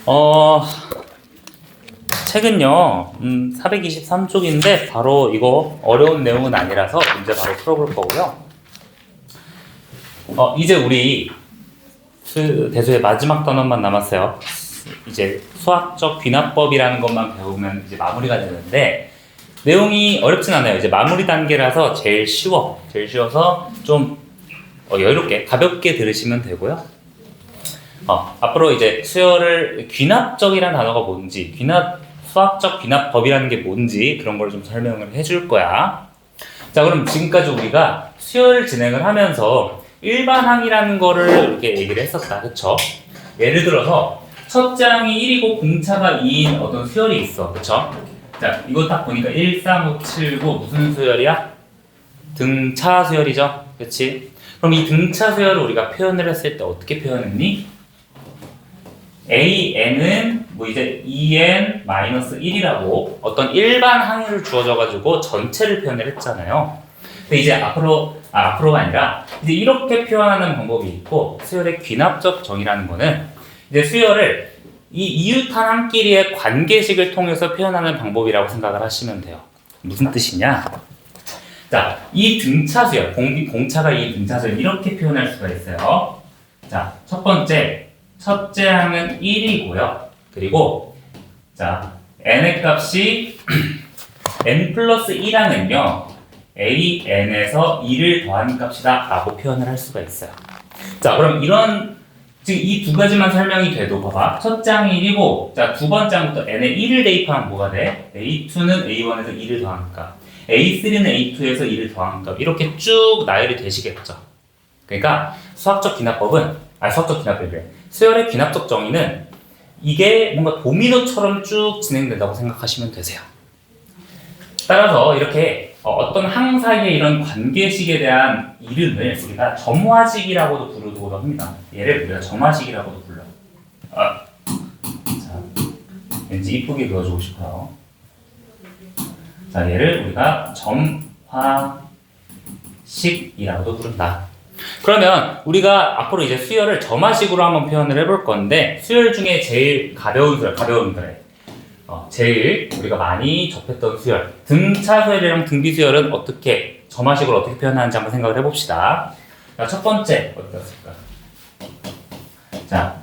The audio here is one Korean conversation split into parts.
어, 책은요, 423쪽인데, 바로 이거 어려운 내용은 아니라서 문제 바로 풀어볼 거고요. 이제 우리 대수의 마지막 단원만 남았어요. 이제 수학적 귀납법이라는 것만 배우면 이제 마무리가 되는데, 내용이 어렵진 않아요. 이제 마무리 단계라서 제일 쉬워서 좀 여유롭게, 가볍게 들으시면 되고요. 앞으로 이제 수열을 귀납적이라는 단어가 뭔지, 수학적 귀납법이라는 게 뭔지 그런 걸 좀 설명을 해줄 거야. 자, 그럼 지금까지 우리가 수열 진행을 하면서 일반항이라는 거를 이렇게 얘기를 했었다, 그쵸? 예를 들어서 첫 장이 1이고 공차가 2인 어떤 수열이 있어, 그쵸? 자, 이거 딱 보니까 1, 3, 5, 7, 9 무슨 수열이야? 등차 수열이죠, 그치? 그럼 이 등차 수열을 우리가 표현을 했을 때 어떻게 표현했니? AN은 뭐 이제 2n-1이라고 어떤 일반 항을 주어져가지고 전체를 표현을 했잖아요. 근데 이제 앞으로가 아니라 이제 이렇게 표현하는 방법이 있고, 수열의 귀납적 정의라는 거는 이제 수열을 이 이웃한 항끼리의 관계식을 통해서 표현하는 방법이라고 생각을 하시면 돼요. 무슨 뜻이냐? 자, 이 등차 수열, 공차가 이 등차 수열 이렇게 표현할 수가 있어요. 자, 첫째 항은 1이고요. 그리고 자, n의 값이 n 플러스 1항은요 an에서 2를 더한 값이다 라고 표현을 할 수가 있어요. 자, 그럼 지금 이 두 가지만 설명이 돼도 봐봐. 첫째 항이 1이고, 자, 두 번째 항부터 n에 1을 대입하면 뭐가 돼? a2는 a1에서 2를 더한 값, a3는 a2에서 2를 더한 값, 이렇게 쭉 나열이 되시겠죠. 그러니까 수열의 귀납적 정의는 이게 뭔가 도미노처럼 쭉 진행된다고 생각하시면 되세요. 따라서 이렇게 어떤 항 사이의 이런 관계식에 대한 이름을 우리가 점화식이라고도 부르기도 합니다. 얘를 우리가 점화식이라고도 불러요. 자, 왠지 이쁘게 그려주고 싶어요. 자, 얘를 우리가 점화식이라고도 부른다. 그러면 우리가 앞으로 이제 수열을 점화식으로 한번 표현을 해볼 건데, 수열 중에 제일 가벼운 수열, 제일 우리가 많이 접했던 수열, 등차 수열이랑 등비 수열은 점화식으로 어떻게 표현하는지 한번 생각을 해봅시다. 자, 첫 번째 어디다 쓸까? 자,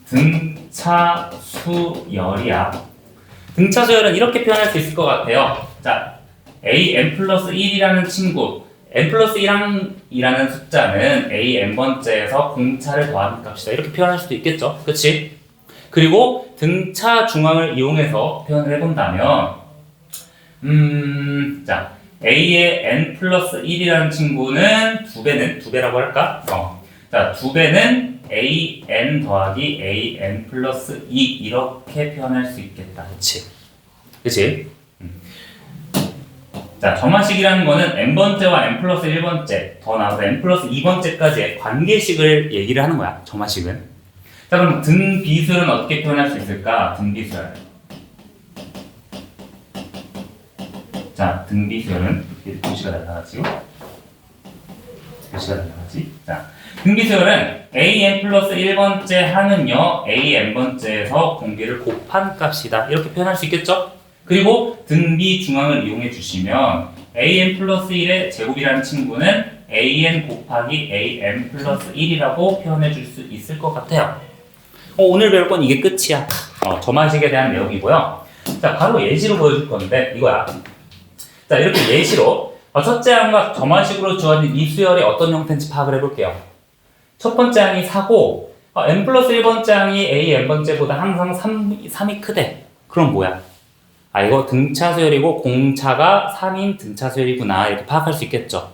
등차 수열이야. 등차 수열은 이렇게 표현할 수 있을 것 같아요. 자, an 플러스 1이라는 친구, n 플러스 1항이라는 숫자는 a n번째에서 공차를 더하는 값이다. 이렇게 표현할 수도 있겠죠. 그치? 그리고 등차 중앙을 이용해서 표현을 해본다면, 자, a의 n 플러스 1이라는 친구는 두 배라고 할까? 자, 두 배는 an 더하기 an 플러스 2 이렇게 표현할 수 있겠다. 그치? 자, 점화식이라는 거는 n번째와 n 플러스 1번째, 더 나아가서 n 플러스 2번째까지의 관계식을 얘기를 하는 거야, 점화식은. 자, 그럼 등비수열은 어떻게 표현할 수 있을까? 등비수열. 자, 등비수열은 이렇게 표시가 날라가지. 자, 등비수열은 an 플러스 1번째 항은요, a n번째에서 공비를 곱한 값이다. 이렇게 표현할 수 있겠죠? 그리고 등비 중앙을 이용해 주시면 an 플러스 1의 제곱이라는 친구는 an 곱하기 an 플러스 1이라고 표현해 줄 수 있을 것 같아요. 오늘 배울 건 이게 끝이야. 점화식에 대한 내용이고요. 자, 바로 예시로 보여줄 건데 이거야. 자, 이렇게 예시로 첫째 항과 점화식으로 주어진 이 수열이 어떤 형태인지 파악을 해볼게요. 첫 번째 항이 4고 n 플러스 1번째 항이 a n번째보다 항상 3이 크대. 그럼 뭐야? 이거 등차 수열이고 공차가 3인 등차 수열이구나. 이렇게 파악할 수 있겠죠.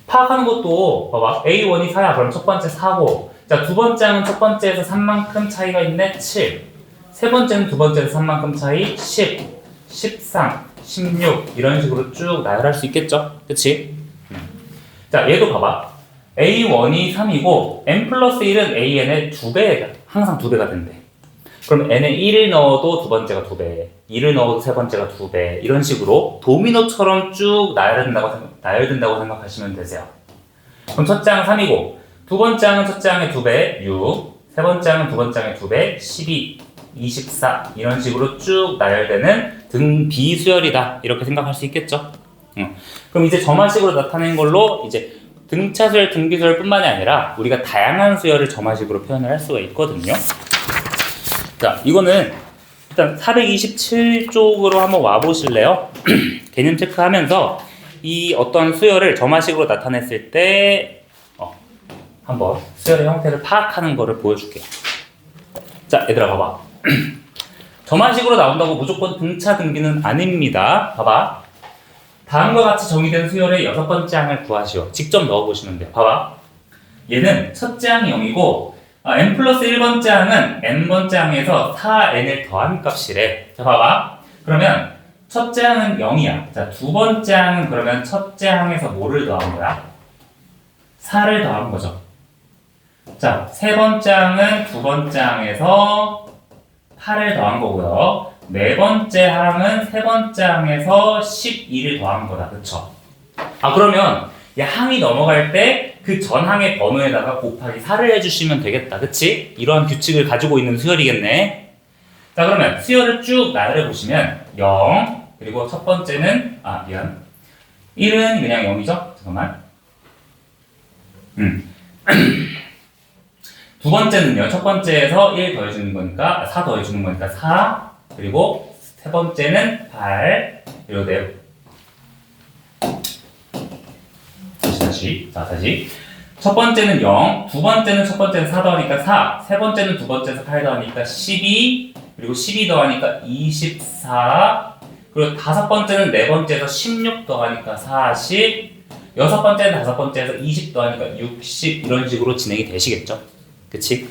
파악하는 것도 봐봐. A1이 4야. 그럼 첫 번째 4고, 자, 두 번째 항은 첫 번째에서 3만큼 차이가 있네. 7. 세 번째는 두 번째에서 3만큼 차이 10, 13, 16 이런 식으로 쭉 나열할 수 있겠죠. 그치? 자, 얘도 봐봐. A1이 3이고 n 플러스 1은 an의 2배, 항상 2배가 된대. 그럼 n에 1을 넣어도 두 번째가 2배, 2를 넣어도 세 번째가 2배, 이런 식으로 도미노처럼 쭉 나열된다고 생각하시면 되세요. 그럼 첫째 항 3이고, 두 번째 항은 첫째 항의 2배, 6, 세 번째 항은 두 번째 항의 2배, 12, 24 이런 식으로 쭉 나열되는 등비 수열이다. 이렇게 생각할 수 있겠죠. 그럼 이제 점화식으로 나타낸 걸로 이제 등차 수열, 등비 수열뿐만이 아니라 우리가 다양한 수열을 점화식으로 표현을 할 수가 있거든요. 자, 이거는 일단 427쪽으로 한번 와보실래요? 개념 체크하면서 이 어떤 수열을 점화식으로 나타냈을 때 한번 수열의 형태를 파악하는 거를 보여줄게요. 자, 얘들아 봐봐. 점화식으로 나온다고 무조건 등차 등비는 아닙니다. 봐봐. 다음과 같이 정의된 수열의 6번째 항을 구하시오. 직접 넣어보시면 돼요. 봐봐. 얘는 첫째 항이 0이고 n 플러스 1번째 항은 n번째 항에서 4n을 더한 값이래. 자, 봐봐. 그러면 첫째 항은 0이야. 자, 두 번째 항은 그러면 첫째 항에서 뭐를 더한 거야? 4를 더한 거죠. 자, 세 번째 항은 두 번째 항에서 8을 더한 거고요. 네 번째 항은 세 번째 항에서 12를 더한 거다. 그쵸? 그러면 이 항이 넘어갈 때 그 전 항의 번호에다가 곱하기 4를 해주시면 되겠다. 그치? 이러한 규칙을 가지고 있는 수열이겠네. 자, 그러면 수열을 쭉 나열해 보시면 0, 그리고 첫 번째는, 미안. 1은 그냥 0이죠? 잠깐만. 두 번째는요, 첫 번째에서 1 더해주는 거니까, 4 더해주는 거니까 4, 그리고 세 번째는 8, 그리고 다시. 첫 번째는 0, 두 번째는 첫 번째는 4 더하니까 4, 세 번째는 두 번째에서 8 더하니까 12, 그리고 12 더하니까 24, 그리고 다섯 번째는 네 번째에서 16 더하니까 40, 여섯 번째는 다섯 번째에서 20 더하니까 60, 이런 식으로 진행이 되시겠죠? 그치?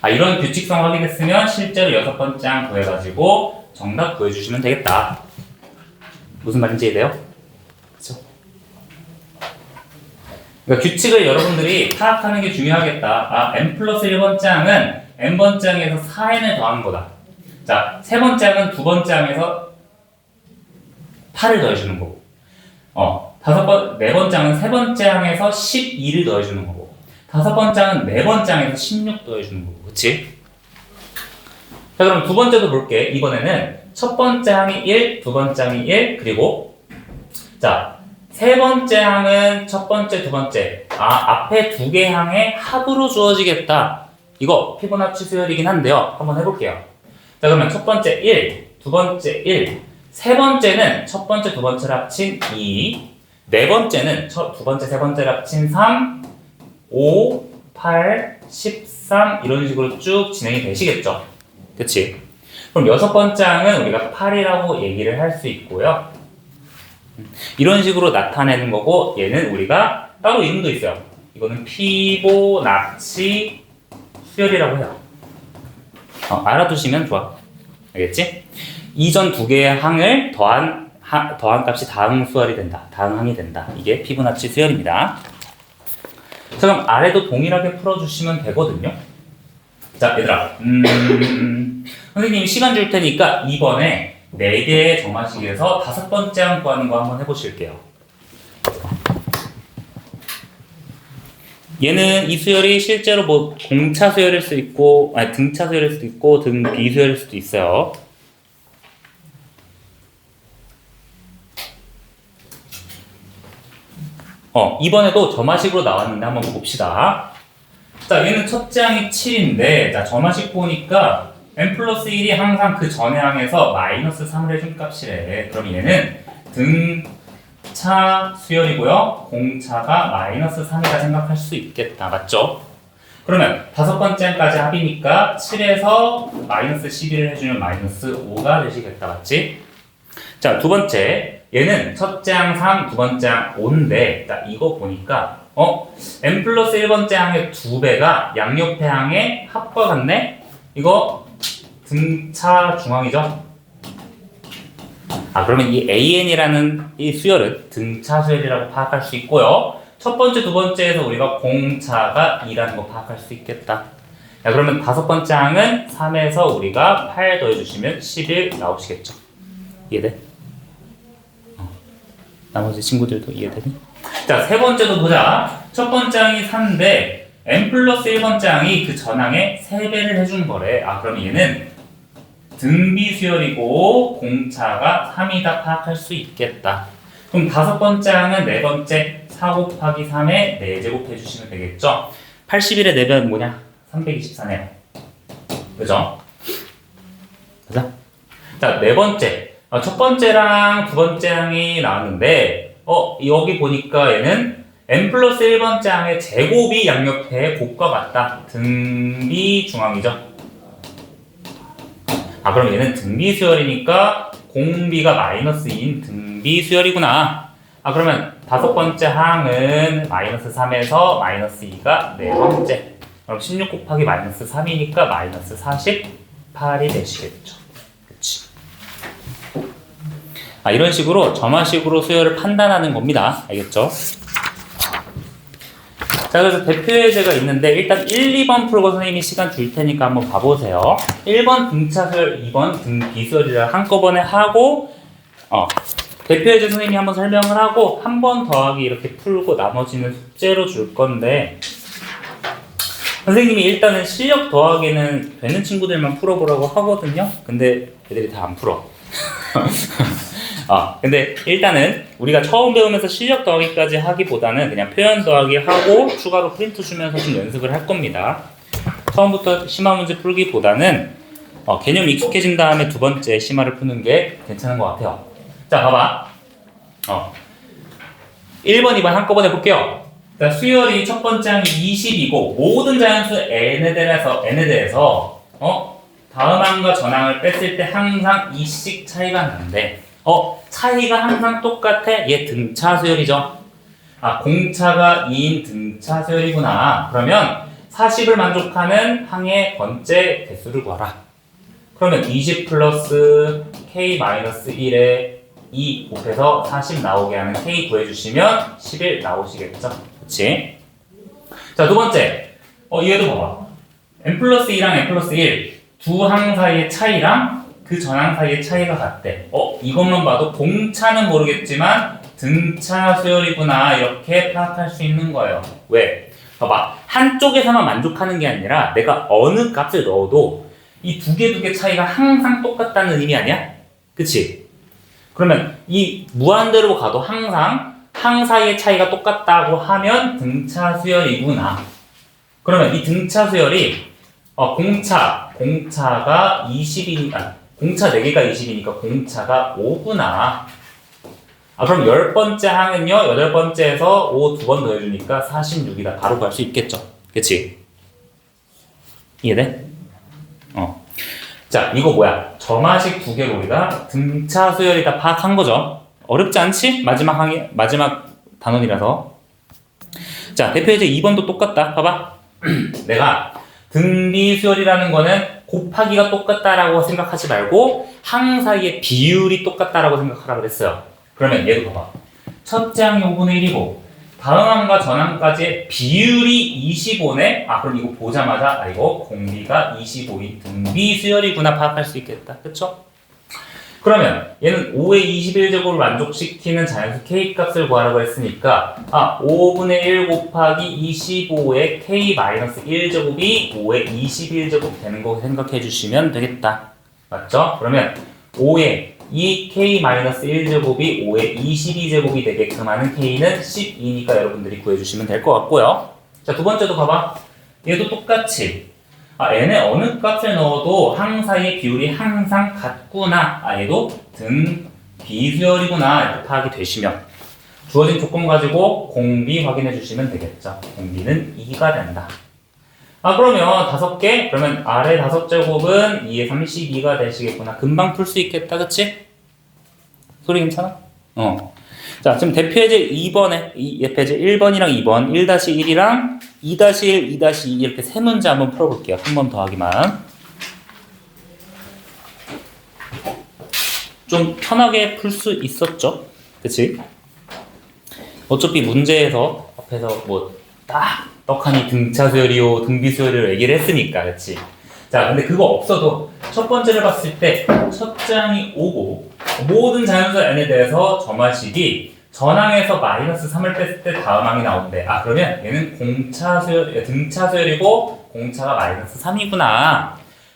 이런 규칙성 확인했으면 실제로 여섯 번째 항 구해가지고 정답 구해주시면 되겠다. 무슨 말인지 이해돼요? 그러니까 규칙을 여러분들이 파악하는 게 중요하겠다. n 플러스 1번째 항은 n번째 항에서 4n을 더한 거다. 자, 세 번째 항은 두 번째 항에서 8을 더해주는 거고, 네 번째 항은 세 번째 항에서 12를 더해주는 거고, 다섯 번째 항은 네 번째 항에서 16 더해주는 거고, 그치? 자, 그럼 두 번째도 볼게. 이번에는 첫 번째 항이 1, 두 번째 항이 1, 그리고 자, 세 번째 항은 첫 번째, 두 번째. 앞에 두 개 항의 합으로 주어지겠다. 이거 피보나치 수열이긴 한데요. 한번 해볼게요. 자, 그러면 첫 번째 1, 두 번째 1, 세 번째는 첫 번째, 두 번째를 합친 2, 네 번째는 두 번째, 세 번째를 합친 3, 5, 8, 13 이런 식으로 쭉 진행이 되시겠죠. 그치? 그럼 여섯 번째 항은 우리가 8이라고 얘기를 할 수 있고요. 이런 식으로 나타내는 거고, 얘는 우리가 따로 이름도 있어요. 이거는 피보나치 수열이라고 해요. 알아두시면 좋아. 알겠지? 이전 두 개의 항을 더한 값이 다음 수열이 된다. 다음 항이 된다. 이게 피보나치 수열입니다. 자, 그럼 아래도 동일하게 풀어주시면 되거든요. 자, 얘들아. 선생님이 시간 줄 테니까 이번에 4개의 점화식에서 5번째 항 구하는 거 한번 해보실게요. 얘는 이 수열이 실제로 뭐 공차 수열일 수도 있고, 등차 수열일 수도 있고, 등비 수열일 수도 있어요. 이번에도 점화식으로 나왔는데 한번 봅시다. 자, 얘는 첫째 항이 7인데, 자, 점화식 보니까 n 플러스 1이 항상 그 전의 항에서 마이너스 3을 해준 값이래. 그럼 얘는 등차 수열이고요. 공차가 마이너스 3이라 생각할 수 있겠다. 맞죠? 그러면 다섯 번째 항까지 합이니까 7에서 마이너스 11을 해주면 마이너스 5가 되시겠다. 맞지? 자, 두 번째. 얘는 첫째 항 3, 두 번째 항 5인데, 자, 이거 보니까 n 플러스 1번째 항의 2배가 양옆의 항의 합과 같네? 이거 등차 중앙이죠? 그러면 이 AN이라는 이 수열은 등차 수열이라고 파악할 수 있고요. 첫 번째, 두 번째에서 우리가 공차가 2라는 거 파악할 수 있겠다. 자, 그러면 다섯 번째 항은 3에서 우리가 8 더해주시면 11 나오시겠죠? 이해돼? 나머지 친구들도 이해되니? 자, 세 번째도 보자. 첫 번째 항이 4인데 n 플러스 1번째 항이 그 전항의 3배를 해준 거래. 아, 그럼 얘는 등비 수열이고 공차가 3이다 파악할 수 있겠다. 그럼 5번째 항은 4번째 4 곱하기 3에 4제곱 해주시면 되겠죠? 81의 4배는 뭐냐? 324네요. 그죠? 그죠? 자, 4번째. 첫 번째랑 두 번째 항이 나왔는데, 여기 보니까 얘는 n 플러스 1번째 항의 제곱이 양옆에 곱과 같다. 등비 중항이죠. 아, 그럼 얘는 등비 수열이니까 공비가 마이너스 2인 등비 수열이구나. 아, 그러면 5번째 항은 마이너스 3에서 마이너스 2가 4번째. 그럼 16 곱하기 마이너스 3이니까 마이너스 48이 되시겠죠. 그치. 아, 이런 식으로 점화식으로 수열을 판단하는 겁니다. 알겠죠? 자, 그래서 대표 예제가 있는데 일단 1, 2번 풀고 선생님이 시간 줄 테니까 한번 봐보세요. 1번 등차 수열, 2번 등비 수열이라 한꺼번에 하고 대표 예제 선생님이 한번 설명을 하고 한 번 더하기 이렇게 풀고 나머지는 숙제로 줄 건데 선생님이 일단은 실력 더하기는 되는 친구들만 풀어보라고 하거든요. 근데 애들이 다 안 풀어. 근데 일단은 우리가 처음 배우면서 실력 더하기까지 하기보다는 그냥 표현 더하기 하고 추가로 프린트 주면서 좀 연습을 할 겁니다. 처음부터 심화 문제 풀기보다는 개념 익숙해진 다음에 두 번째 심화를 푸는 게 괜찮은 것 같아요. 자, 봐봐. 1번, 2번 한꺼번에 볼게요. 자, 수열이 첫 번째 항이 20이고 모든 자연수 n에 대해서 다음 항과 전 항을 뺐을 때 항상 2씩 차이가 나는데 차이가 항상 똑같아. 얘 등차 수열이죠. 아, 공차가 2인 등차 수열이구나. 그러면 40을 만족하는 항의 번째 대수를 구하라. 그러면 20 플러스 k-1에 2 곱해서 40 나오게 하는 k 구해주시면 11 나오시겠죠. 그치? 자, 두 번째. 얘도 봐봐. n 플러스 2랑 n 플러스 1 두 항 사이의 차이랑 그 전항 사이의 차이가 같대. 이것만 봐도 공차는 모르겠지만 등차 수열이구나 이렇게 파악할 수 있는 거예요. 왜? 봐봐. 한쪽에서만 만족하는 게 아니라 내가 어느 값을 넣어도 이 두 개 차이가 항상 똑같다는 의미 아니야? 그치? 그러면 이 무한대로 가도 항상 항 사이의 차이가 똑같다고 하면 등차 수열이구나. 그러면 이 등차 수열이 공차가 20이니까 공차 4개가 20이니까 공차가 5구나. 그럼 10번째 항은요, 8번째에서 5 두 번 더해주니까 46이다. 바로 갈 수 있겠죠. 그치? 이해돼? 자, 이거 뭐야? 점화식 두 개로 우리가 등차 수열이다 파악한 거죠. 어렵지 않지? 마지막 단원이라서. 자, 대표 예제 2번도 똑같다. 봐봐. 내가 등비 수열이라는 거는 곱하기가 똑같다라고 생각하지 말고 항 사이의 비율이 똑같다라고 생각하라고 그랬어요. 그러면 얘도 봐봐. 첫째 항이 5분의 1이고 다음 항과 전 항까지의 비율이 25네? 그럼 이거 보자마자 이거 공비가 25인 등비 수열이구나 파악할 수 있겠다. 그쵸? 그러면 얘는 5의 21제곱을 만족시키는 자연수 k 값을 구하라고 했으니까 5분의 1 곱하기 25의 k-1제곱이 5의 21제곱 되는 거 생각해 주시면 되겠다. 맞죠? 그러면 5의 이 k-1제곱이 5의 22제곱이 되게끔 하는 k는 12니까 여러분들이 구해주시면 될 것 같고요. 자, 두 번째도 봐봐. 얘도 똑같이 n에 어느 값을 넣어도 항 사이의 비율이 항상 같구나. 얘도 등 비수열이구나. 이렇게 파악이 되시면 주어진 조건 가지고 공비 확인해 주시면 되겠죠. 공비는 2가 된다. 그러면 5개? 그러면 아래 5제곱은 2에 32가 되시겠구나. 금방 풀 수 있겠다. 그치? 소리 괜찮아? 자, 지금 대표 예제 2번에, 대표 예제 1번이랑 2번, 1-1이랑 2-1, 2-2 이렇게 세 문제 한번 풀어볼게요. 한 번 더 하기만. 좀 편하게 풀 수 있었죠? 그치? 어차피 문제에서 앞에서 떡하니 등차 수열이요, 등비 수열이요 얘기를 했으니까, 그치? 자, 근데 그거 없어도 첫 번째를 봤을 때 첫 장이 5고 모든 자연수 n에 대해서 점화식이 전항에서 마이너스 3을 뺐을 때 다음항이 나온대. 아, 그러면 얘는 공차 수열, 등차 수열이고 공차가 마이너스 3이구나.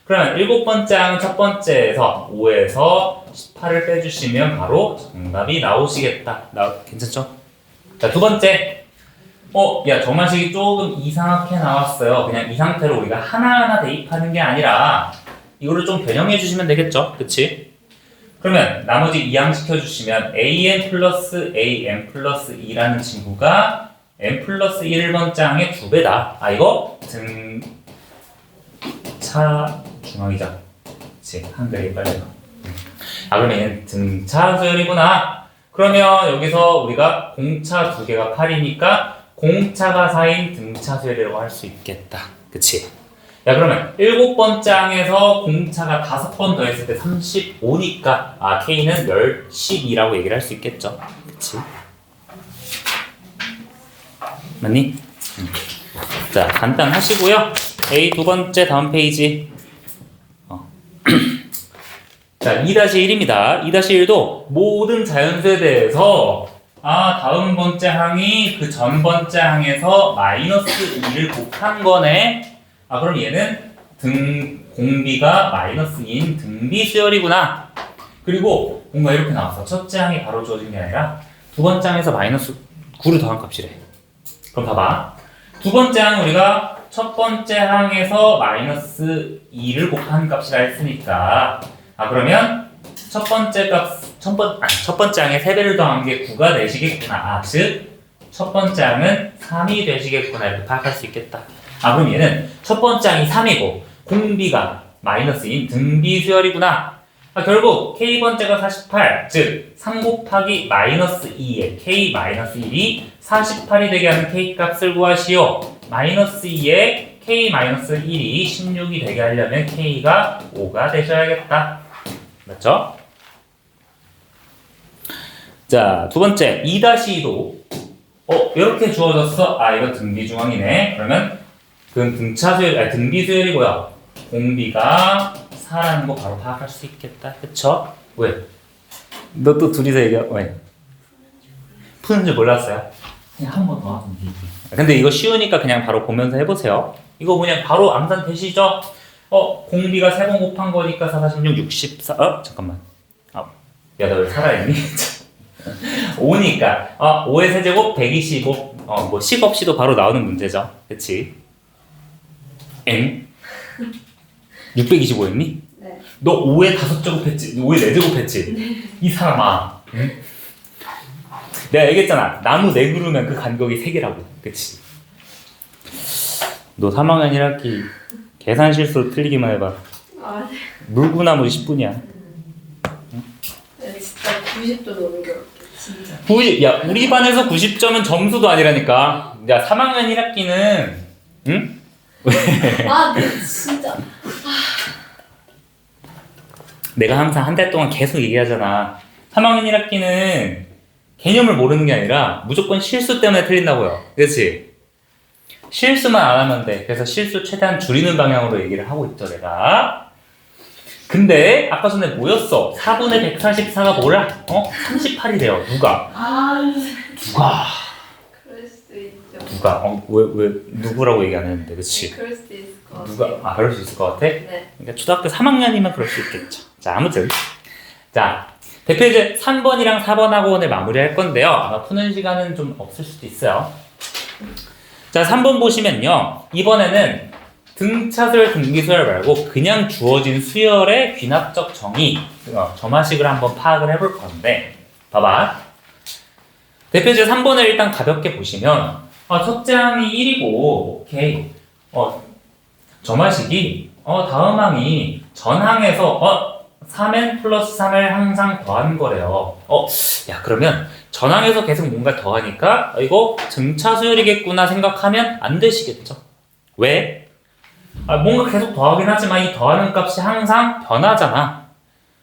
그러면 7번째 항은 첫 번째에서 5에서 18을 빼주시면 바로 정답이 나오시겠다. 괜찮죠? 자, 두 번째. 야, 정만식이 조금 이상하게 나왔어요. 그냥 이 상태로 우리가 하나하나 대입하는 게 아니라 이거를 좀 변형해 주시면 되겠죠? 그치? 그러면 나머지 이항시켜 주시면 an 플러스 am 플러스 2라는 친구가 m 플러스 1번째 항의 2배다. 아, 이거 등차 중앙이죠. 그치? 한글이 빨리 가. 아, 그러면 얘는 등차 수열이구나. 그러면 여기서 우리가 공차 2개가 8이니까 공차가 4인 등차 수열이라고 할 수 있겠다. 그치? 야, 그러면 7번째 항에서 공차가 5번 더했을 때 35니까 K는 12라고 얘기를 할 수 있겠죠. 그치? 맞니? 자, 간단하시고요. A 두 번째 다음 페이지. 자, 2-1입니다. 2-1도 모든 자연수에 대해서 다음 번째 항이 그 전 번째 항에서 마이너스 2를 곱한 거네. 그럼 얘는 공비가 마이너스 2인 등비 수열이구나. 그리고 뭔가 이렇게 나왔어. 첫째 항이 바로 주어진 게 아니라 두 번째 항에서 마이너스 9를 더한 값이래. 그럼 봐봐. 두 번째 항 우리가 첫 번째 항에서 마이너스 2를 곱한 값이라 했으니까 그러면 첫 번째 항에 3배를 더한 게 9가 되시겠구나. 즉 첫 번째 항은 3이 되시겠구나. 이렇게 파악할 수 있겠다. 그럼 얘는 첫 번째 항이 3이고 공비가 마이너스인 등비 수열이구나. 결국 K번째가 48, 즉 3 곱하기 마이너스 2에 K 마이너스 1이 48이 되게 하는 K 값을 구하시오. 마이너스 2에 K 마이너스 1이 16이 되게 하려면 K가 5가 되셔야겠다. 맞죠? 자, 두 번째 2-2도 이렇게 주어졌어. 이거 등비 중앙이네. 그러면 그럼 등비 수열이고요. 공비가 4라는 거 바로 파악할 수 있겠다. 그쵸? 왜? 너 또 둘이서 얘기해. 왜? 푸는 줄 몰랐어요? 그냥 한 번 더 하면 되지. 근데 이거 쉬우니까 그냥 바로 보면서 해보세요. 이거 그냥 바로 암산 되시죠? 공비가 3번 곱한 거니까 4, 46, 64. 잠깐만. 야, 너 왜 살아있니? 5니까 5의 세제곱 125. 뭐 10 없이도 바로 나오는 문제죠. 그치? 625였니? 네. 너 5에 5제곱 했지? 5에 4제곱 했지? 네. 이 사람아. 응? 내가 얘기했잖아. 나무 4그루면 그 간격이 3개라고. 그치? 너 3학년 1학기 계산 실수로 틀리기만 해봐. 네. 물구나무 10분이야. 네, 진짜 90도 넘는 게 어렵게 진짜. 90, 야, 우리 반에서 90점은 점수도 아니라니까. 야, 3학년 1학기는, 응? 네, 진짜. 내가 항상 한 달 동안 계속 얘기하잖아. 3학년 1학기는 개념을 모르는 게 아니라 무조건 실수 때문에 틀린다고요. 그렇지? 실수만 안 하면 돼. 그래서 실수 최대한 줄이는 방향으로 얘기를 하고 있죠, 내가. 근데 아까 전에 뭐였어? 4분의 144가 뭐라? 38이래요. 누가? 누가? 그럴 수 있죠. 누가? 왜 누구라고 얘기 안 했는데, 그치? 그럴 수 있을 것 같아요. 누가? 그럴 수 있을 것 같아? 네. 그러니까 초등학교 3학년이면 그럴 수 있겠죠. 자, 아무튼. 자, 대표 이제 3번이랑 4번하고 오늘 마무리할 건데요. 아마 푸는 시간은 좀 없을 수도 있어요. 자, 3번 보시면요. 이번에는 등차수열, 등비수열 말고 그냥 주어진 수열의 귀납적 정의, 점화식을 한번 파악을 해볼 건데, 봐봐. 대표 이제 3번을 일단 가볍게 보시면, 첫째 항이 1이고, 오케이. 점화식이, 다음 항이 전항에서, 3n 플러스 3을 항상 더한 거래요. 야, 그러면 전항에서 계속 뭔가 더하니까 이거 등차 수열이겠구나 생각하면 안 되시겠죠? 왜? 뭔가 계속 더하긴 하지만 이 더하는 값이 항상 변하잖아.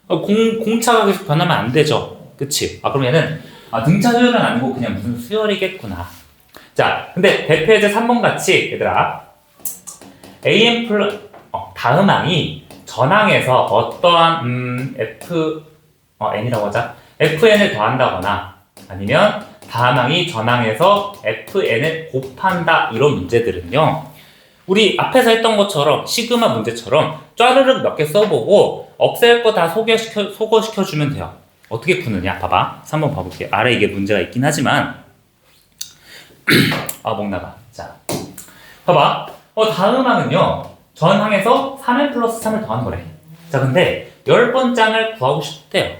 공차가 계속 변하면 안 되죠. 그치? 그러면은 등차 수열은 아니고 그냥 무슨 수열이겠구나. 자, 근데 대표 예제 3번 같이 얘들아 am 플러스 다음 항이 전항에서 어떠한 n이라고 하자. fn을 더한다거나 아니면 다항이 전항에서 fn을 곱한다 이런 문제들은요. 우리 앞에서 했던 것처럼 시그마 문제처럼 짜르륵 몇 개 써보고 없앨 거 다 소거시켜주면 돼요. 어떻게 푸느냐 봐봐. 3번 봐볼게요. 아래 이게 문제가 있긴 하지만 아 목나가. 자 봐봐. 다음항은요 전항에서 3n 플러스 3을 더한 거래. 자 근데 10번장을 구하고 싶대요.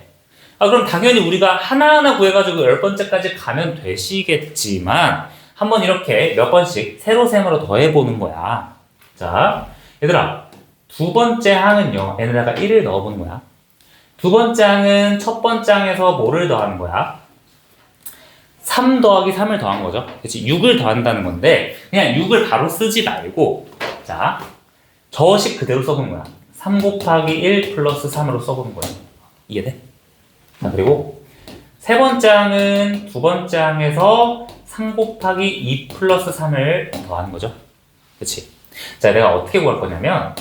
그럼 당연히 우리가 하나하나 구해가지고 10번째까지 가면 되시겠지만 한번 이렇게 몇 번씩 세로셈으로 더해보는 거야. 자, 얘들아 두 번째 항은요 얘네다가 1을 넣어보는 거야. 두 번째 항은 첫 번째 항에서 뭐를 더하는 거야? 3 더하기 3을 더한 거죠. 그치? 6을 더한다는 건데 그냥 6을 바로 쓰지 말고 자 저식 그대로 써보는 거야. 3 곱하기 1 플러스 3으로 써보는 거야. 이해돼? 자, 그리고 세 번째 항은 두 번째 항에서 3 곱하기 2 플러스 3을 더하는 거죠. 그치? 자, 내가 어떻게 구할 거냐면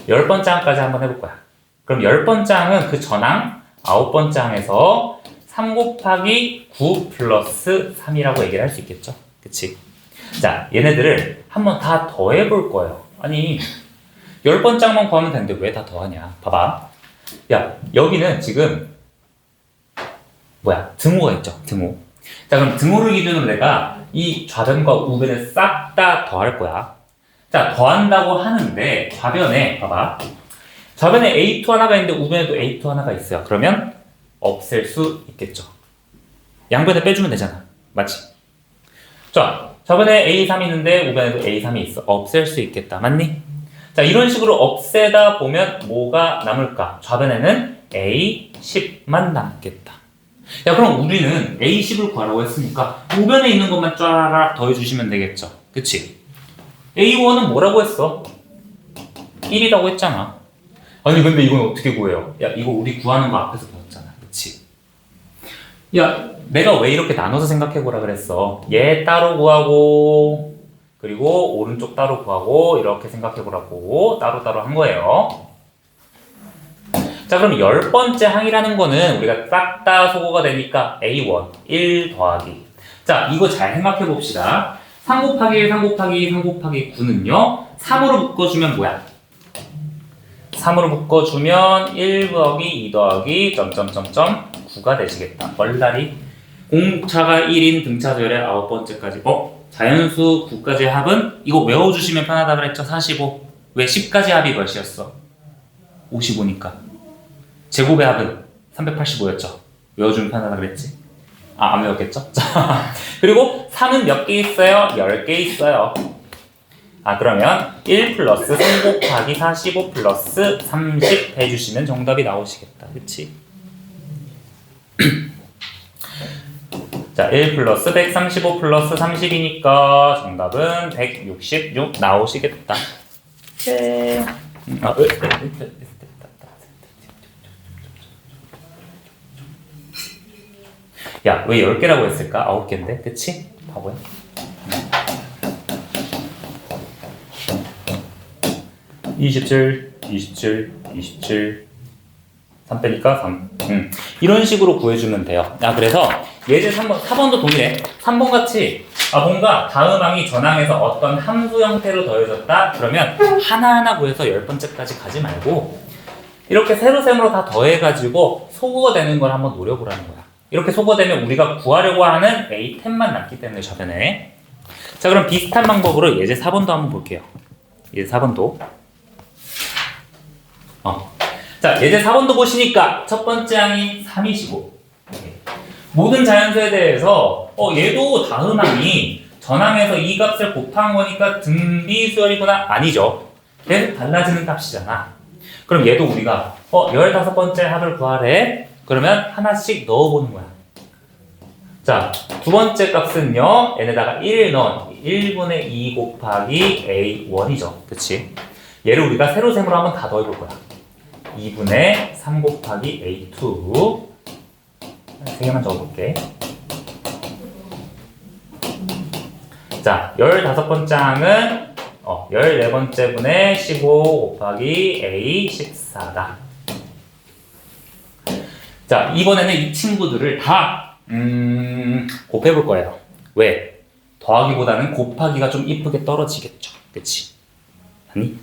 10번째 항까지 한번 해볼 거야. 그럼 10번째 항은 그 전항 9번째 항에서 3 곱하기 9 플러스 3이라고 얘기를 할 수 있겠죠. 그치? 자, 얘네들을 한번 다 더해볼 거예요. 아니 10번째 항만 구하면 되는데 왜 다 더하냐. 봐봐. 야, 여기는 지금 뭐야? 등호가 있죠. 등호. 자, 그럼 등호를 기준으로 내가 이 좌변과 우변을 싹 다 더할 거야. 자, 더한다고 하는데 좌변에 봐봐. 좌변에 A2 하나가 있는데 우변에도 A2 하나가 있어요. 그러면 없앨 수 있겠죠. 양변에 빼주면 되잖아. 맞지? 자, 좌변에 A3이 있는데 우변에도 A3이 있어. 없앨 수 있겠다. 맞니? 자, 이런 식으로 없애다 보면 뭐가 남을까? 좌변에는 A10만 남겠다. 야, 그럼 우리는 A10을 구하라고 했으니까 우변에 있는 것만 쫙 더해주시면 되겠죠. 그치? A1은 뭐라고 했어? 1이라고 했잖아. 아니 근데 이건 어떻게 구해요? 야, 이거 우리 구하는 거 앞에서 배웠잖아. 그치? 야, 내가 왜 이렇게 나눠서 생각해보라 그랬어? 얘 따로 구하고 그리고 오른쪽 따로 구하고 이렇게 생각해보라고 따로따로 한 거예요. 자, 그럼 10번째 항이라는 거는 우리가 싹 다 소거가 되니까 A1, 1 더하기. 자, 이거 잘 생각해 봅시다. 3 곱하기 1, 3 곱하기 2, 3 곱하기 9는요. 3으로 묶어주면 뭐야? 3으로 묶어주면 1 더하기 2 더하기 점점점점 9가 되시겠다. 얼라리. 공차가 1인 등차수열의 9번째까지. 자연수 9까지 합은? 이거 외워주시면 편하다 그랬죠? 45. 왜 10까지 합이 몇이었어? 55니까. 제곱의 합은 385였죠. 외워주면 편하다 그랬지? 안 외웠겠죠? 자, 그리고 3은 몇 개 있어요? 10개 있어요. 그러면 1 플러스 3 곱하기 45 플러스 30 해주시면 정답이 나오시겠다. 그치? 자, 1 플러스 135 플러스 30이니까 정답은 166 나오시겠다. 네. 야, 왜 10개라고 했을까? 9개인데, 그치? 바보야. 27, 27, 27, 3 빼니까 3. 이런 식으로 구해주면 돼요. 그래서 예제 3번, 4번도 동일해. 3번 같이 뭔가 다음 항이 전항에서 어떤 함수 형태로 더해졌다? 그러면 하나하나 구해서 10번째까지 가지 말고 이렇게 세로셈으로 다 더해가지고 소거가 되는 걸 한번 노려보라는 거야. 이렇게 소거되면 우리가 구하려고 하는 A10만 남기 때문에 좌변에. 자, 그럼 비슷한 방법으로 예제 4번도 한번 볼게요. 예제 4번도. 자, 예제 4번도 보시니까 첫 번째 항이 3이시고 모든 자연수에 대해서 얘도 다음 항이 전항에서 이 값을 곱한 거니까 등비수열이구나? 아니죠. 계속 달라지는 값이잖아. 그럼 얘도 우리가 15번째 합을 구하래. 그러면 하나씩 넣어보는 거야. 자, 두 번째 값은요. 얘네다가 1을 넣은 1분의 2 곱하기 A1이죠. 그치? 얘를 우리가 세로셈으로 한번 다 더해볼 거야. 2분의 3 곱하기 A2 세 개만 적어볼게. 자, 15번째 항은 14번째 분의 15 곱하기 A14다. 자, 이번에는 이 친구들을 다 곱해볼 거예요. 왜? 더하기보다는 곱하기가 좀 이쁘게 떨어지겠죠. 그치? 아니?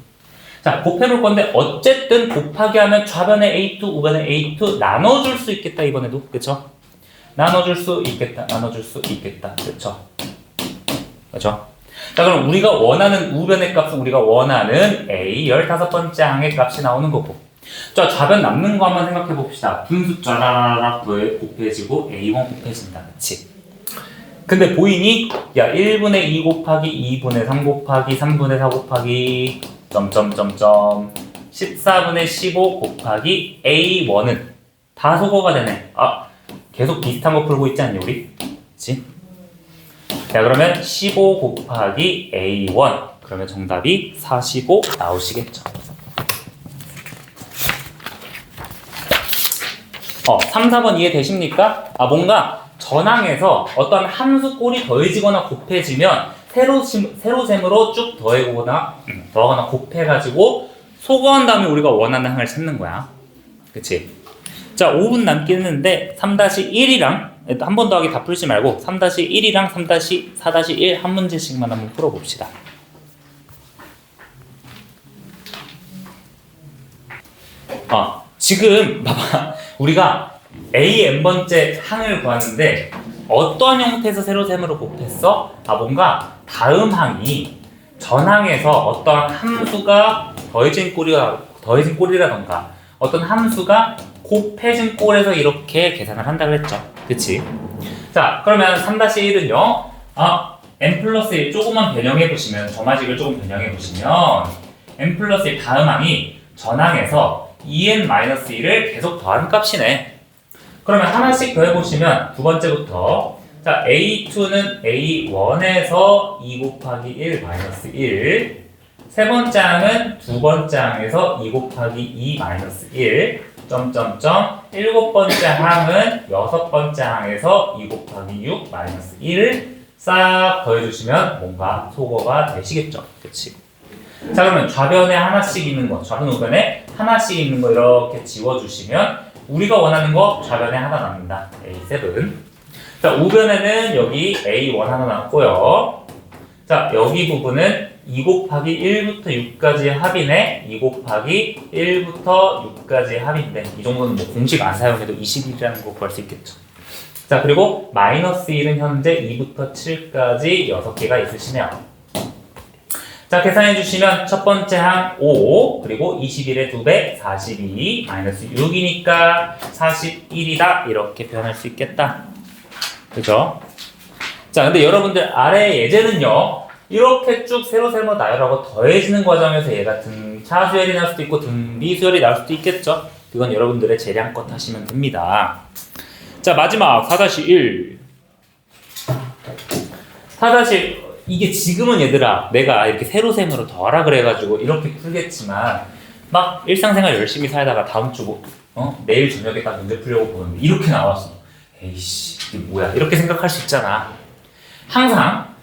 자, 곱해볼 건데 어쨌든 곱하기 하면 좌변에 A2, 우변에 A2 나눠줄 수 있겠다 이번에도. 그쵸? 나눠줄 수 있겠다. 나눠줄 수 있겠다. 그쵸? 그쵸? 자, 그럼 우리가 원하는 우변의 값은 우리가 원하는 A 15번째 항의 값이 나오는 거고. 자, 좌변 남는 거 한번 생각해 봅시다. 분수 짜라라락 곱해지고 A1 곱해진다. 그치? 근데 보이니? 야, 1분의 2 곱하기 2분의 3 곱하기 3분의 4 곱하기 점점점점 14분의 15 곱하기 A1은 다 소거가 되네. 아, 계속 비슷한 거 풀고 있지 않니 우리? 그치? 자, 그러면 15 곱하기 A1 그러면 정답이 45 나오시겠죠. 3, 4번 이해되십니까? 아, 뭔가 전항에서 어떤 함수 꼴이 더해지거나 곱해지면 세로셈으로 쭉 더하거나 곱해가지고 소거한 다음에 우리가 원하는 항을 찾는 거야. 그치? 자, 5분 남긴 했는데 3-1이랑 한 번 더하기 다 풀지 말고 3-1이랑 3-4-1 한 문제씩만 한번 풀어봅시다. 지금 봐봐. 우리가 AN번째 항을 구하는데 어떠한 형태에서 세로셈으로 곱했어? 뭔가 다음 항이 전항에서 어떠한 함수가 더해진 꼴이라던가 어떤 함수가 곱해진 꼴에서 이렇게 계산을 한다 그랬죠. 그치? 자, 그러면 3-1은요. n 플러스 1 조금만 변형해 보시면 점화식을 조금 변형해 보시면 n 플러스 1 다음 항이 전항에서 2n-1을 계속 더한 값이네. 그러면 하나씩 더해보시면 두 번째부터 자, A2는 A1에서 2 곱하기 1 마이너스 1 세 번째 항은 두 번째 항에서 2 곱하기 2 마이너스 1 점점점 일곱 번째 항은 여섯 번째 항에서 2 곱하기 6 마이너스 1을 싹 더해주시면 뭔가 소거가 되시겠죠. 그치? 자, 그러면 좌변에 하나씩 있는 거, 좌변 우변에 하나씩 있는 거 이렇게 지워주시면 우리가 원하는 거 좌변에 하나 남는다. A7. 자, 우변에는 여기 A1 하나 남고요. 자, 여기 부분은 2 곱하기 1부터 6까지의 합이네. 2 곱하기 1부터 6까지의 합인데 이 정도는 뭐 공식 안 사용해도 21이라는 거 구할 수 있겠죠. 자, 그리고 마이너스 1은 현재 2부터 7까지 6개가 있으시네요. 자, 계산해 주시면 첫 번째 항 5, 그리고 21의 2배 42, 마이너스 6이니까 41이다. 이렇게 표현할 수 있겠다. 그죠? 자, 근데 여러분들 아래 예제는요. 이렇게 쭉 세로세로 나열하고 더해지는 과정에서 얘가 등차수열이 날 수도 있고 등비수열이 날 수도 있겠죠? 그건 여러분들의 재량껏 하시면 됩니다. 자, 마지막 4-1. 4- 이게 지금은 얘들아 내가 이렇게 세로셈으로 더하라 그래가지고 이렇게 풀겠지만 막 일상생활 열심히 살다가 다음 주 내일 저녁에 딱 문제 풀려고 보는데 이렇게 나왔어. 에이씨 이게 뭐야 이렇게 생각할 수 있잖아. 항상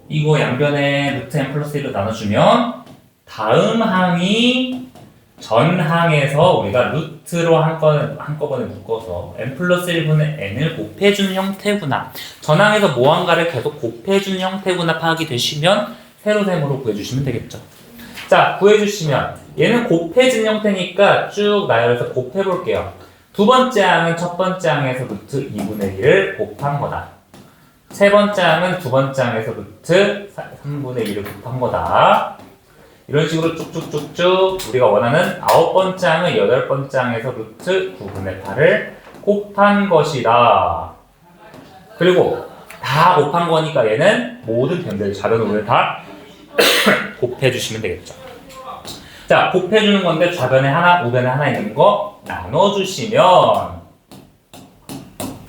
이거 양변에 루트 n 플러스 1로 나눠주면 다음 항이 전 항에서 우리가 루트로 한꺼번에 묶어서 n 플러스 1분의 n을 곱해주는 형태구나. 전 항에서 뭐한가를 계속 곱해주는 형태구나 파악이 되시면 세로셈으로 구해주시면 되겠죠. 자, 구해주시면 얘는 곱해진 형태니까 쭉 나열해서 곱해볼게요. 두 번째 항은 첫 번째 항에서 루트 2분의 1을 곱한 거다. 세 번째 항은 두 번째 항에서 루트 3분의 1을 곱한 거다. 이런 식으로 쭉쭉쭉쭉 우리가 원하는 9번째 항은 8번째 항에서 루트 9분의 8을 곱한 것이다. 그리고 다 곱한 거니까 얘는 모든 변들 좌변 우변 다 곱해주시면 되겠죠. 자, 곱해주는 건데 좌변에 하나, 우변에 하나 있는 거 나눠주시면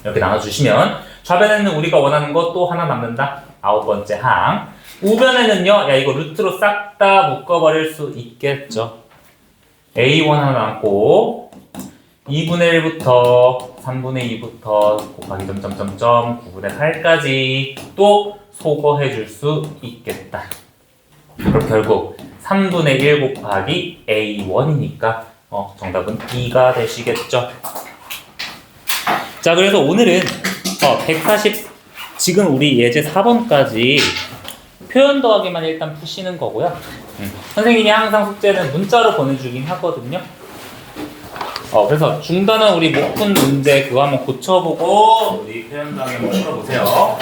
이렇게 나눠주시면 좌변에는 우리가 원하는 거 또 하나 남는다. 9번째 항. 우변에는요, 야, 이거 루트로 싹 다 묶어버릴 수 있겠죠. A1 하나 남고, 2분의 1부터 3분의 2부터 곱하기 점점점점 9분의 8까지 또 소거해줄 수 있겠다. 그럼 결국 3분의 1 곱하기 A1이니까 정답은 B가 되시겠죠. 자, 그래서 오늘은 140 지금 우리 예제 4번까지 표현 더하기만 일단 푸시는 거고요. 선생님이 항상 숙제는 문자로 보내주긴 하거든요. 그래서 중단은 우리 못 푼 문제 그거 한번 고쳐보고 우리 표현 더하기 한번 풀어보세요.